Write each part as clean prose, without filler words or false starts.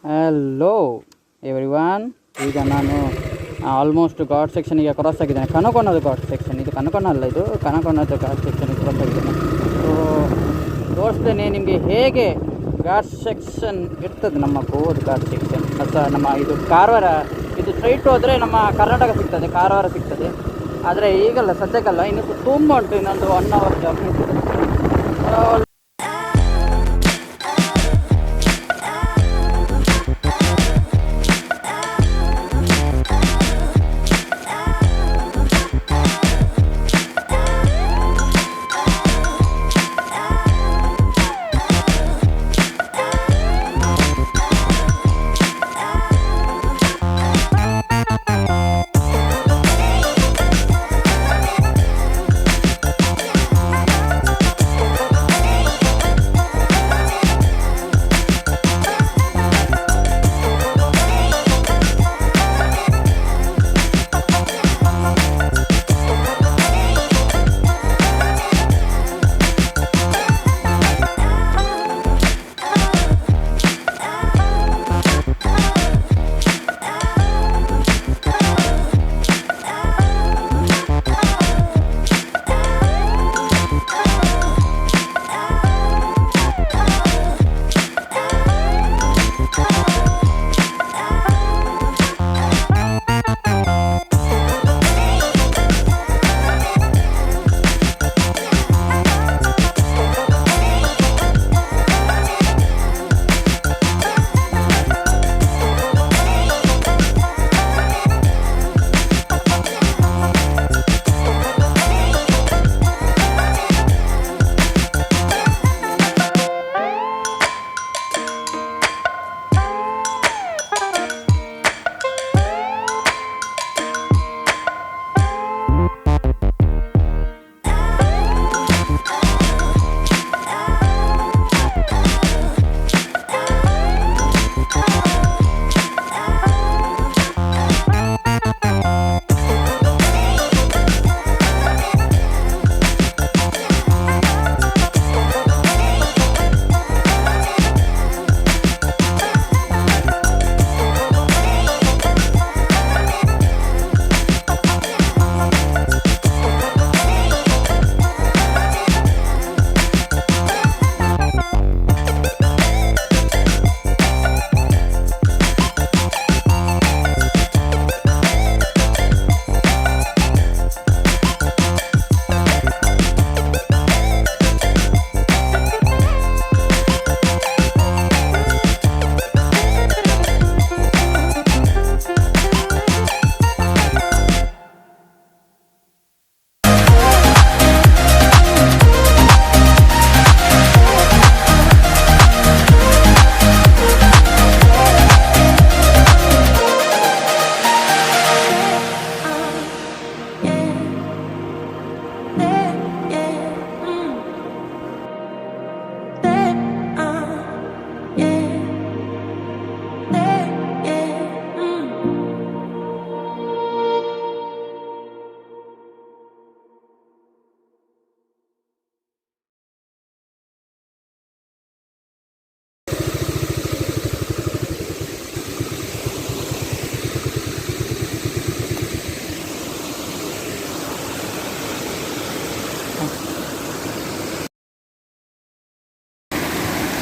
Hello everyone. ಈಗ ನಾನು almost ghat ಸೆಕ್ಷನಿಗೆ cross ಆಗಿದ್ದೇನೆ. ಕನಕೋನದ ಘಾಟ್ ಸೆಕ್ಷನ್ ಇದು. ಕನಕೋನ ಅಲ್ಲ, ಇದು ಕನಕೋನದ ಘಾಟ್ ಸೆಕ್ಷನಿಗೆ ಕ್ರಾಸ್ ಆಗಿದ್ದೇನೆ. ಸೊ ತೋರಿಸ್ತೇನೆ ನಿಮಗೆ ಹೇಗೆ ಘಾಟ್ ಸೆಕ್ಷನ್ ಇರ್ತದೆ. ನಮ್ಮ ಗೋವಾದ ಘಾಟ್ ಸೆಕ್ಷನ್ ನಮ್ಮ ಇದು ಕಾರವಾರ, ಇದು ಸ್ಟ್ರೈಟ್ ಹೋದರೆ ನಮ್ಮ ಕರ್ನಾಟಕ ಸಿಗ್ತದೆ, ಕಾರವಾರ ಸಿಗ್ತದೆ. ಆದರೆ ಈಗಲ್ಲ, ಸದ್ಯಕ್ಕಲ್ಲ, ಇನ್ನು ತುಂಬ ಉಂಟು, ಇನ್ನೊಂದು 1 ಅವರ್ ಜರ್ನಿ ಇದೆ.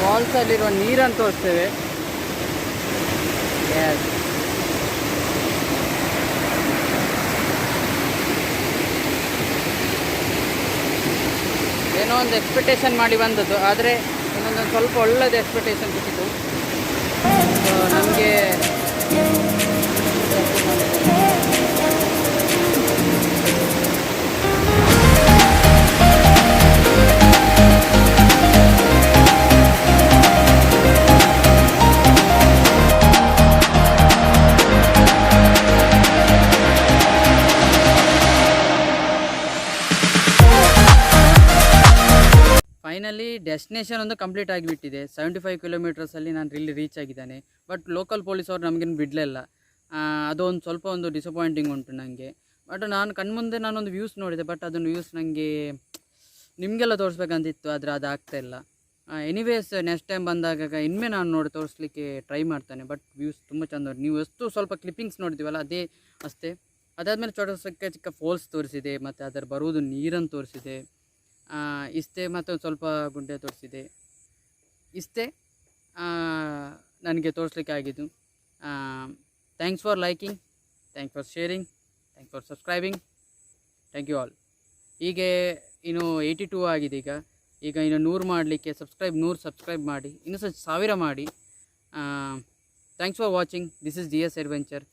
ಫಾಲ್ಸಲ್ಲಿರುವ ನೀರನ್ನು ತೋರಿಸ್ತೇವೆ. ಏನೋ ಒಂದು ಎಕ್ಸ್ಪೆಕ್ಟೇಷನ್ ಮಾಡಿ ಬಂದದ್ದು, ಆದರೆ ಇನ್ನೊಂದು ಸ್ವಲ್ಪ ಒಳ್ಳೆಯದು ಎಕ್ಸ್ಪೆಕ್ಟೇಷನ್ ಸಿಕ್ಕಿತು. ಸೊ ನಮಗೆ ಫೈನಲಿ ಡೆಸ್ಟಿನೇಷನ್ ಒಂದು ಕಂಪ್ಲೀಟ್ ಆಗಿಬಿಟ್ಟಿದೆ. 75 ಕಿಲೋಮೀಟರ್ಸಲ್ಲಿ ನಾನು ಇಲ್ಲಿ ರೀಚ್ ಆಗಿದ್ದಾನೆ. ಬಟ್ ಲೋಕಲ್ ಪೊಲೀಸ್ ಅವರು ನಮಗೇನು ಬಿಡಲಿಲ್ಲ. ಅದೊಂದು ಸ್ವಲ್ಪ ಒಂದು ಡಿಸಪಾಯಿಂಟಿಂಗ್ ಉಂಟು ನನಗೆ. ಬಟ್ ನಾನು ಕಣ್ಮುಂದೆ ನಾನೊಂದು ವ್ಯೂಸ್ ನೋಡಿದೆ, ಬಟ್ ಅದನ್ನು ವ್ಯೂಸ್ ನನಗೆ ನಿಮಗೆಲ್ಲ ತೋರಿಸ್ಬೇಕಂತಿತ್ತು, ಆದರೆ ಅದು ಆಗ್ತಾಯಿಲ್ಲ. ಎನಿವೇಸ್ ನೆಕ್ಸ್ಟ್ ಟೈಮ್ ಬಂದಾಗ ಇನ್ಮೇ ನಾನು ನೋಡಿ ತೋರಿಸ್ಲಿಕ್ಕೆ ಟ್ರೈ ಮಾಡ್ತಾನೆ. ಬಟ್ ವ್ಯೂಸ್ ತುಂಬ ಚಂದ ಉಂಟು. ನೀವು ಎಷ್ಟು ಸ್ವಲ್ಪ ಕ್ಲಿಪ್ಪಿಂಗ್ಸ್ ನೋಡಿದ್ದೀವಲ್ಲ ಅದೇ ಅಷ್ಟೇ. ಅದಾದಮೇಲೆ ಚಿಕ್ಕ ಚಿಕ್ಕ ಫಾಲ್ಸ್ ತೋರಿಸಿದೆ, ಮತ್ತು ಅದರ ಬರುವುದು ನೀರನ್ನು ತೋರಿಸಿದೆ ಇಷ್ಟೇ. ಮತ್ತು ಒಂದು ಸ್ವಲ್ಪ ಗುಡ್ಡೆ ತೋರಿಸಿದೆ ಇಷ್ಟೇ ನನಗೆ ತೋರಿಸ್ಲಿಕ್ಕೆ ಆಗಿದ್ದು. Thanks for liking, thanks for sharing, thanks for subscribing. Thank you all. ಹೀಗೆ ಇನ್ನು 82 ಆಗಿದೆ. ಈಗ ಇನ್ನು 100 ಮಾಡಲಿಕ್ಕೆ 100 ಸಬ್ಸ್ಕ್ರೈಬ್ ಮಾಡಿ, ಇನ್ನೂ 1000 ಮಾಡಿ. Thanks for watching. This is DS Adventure.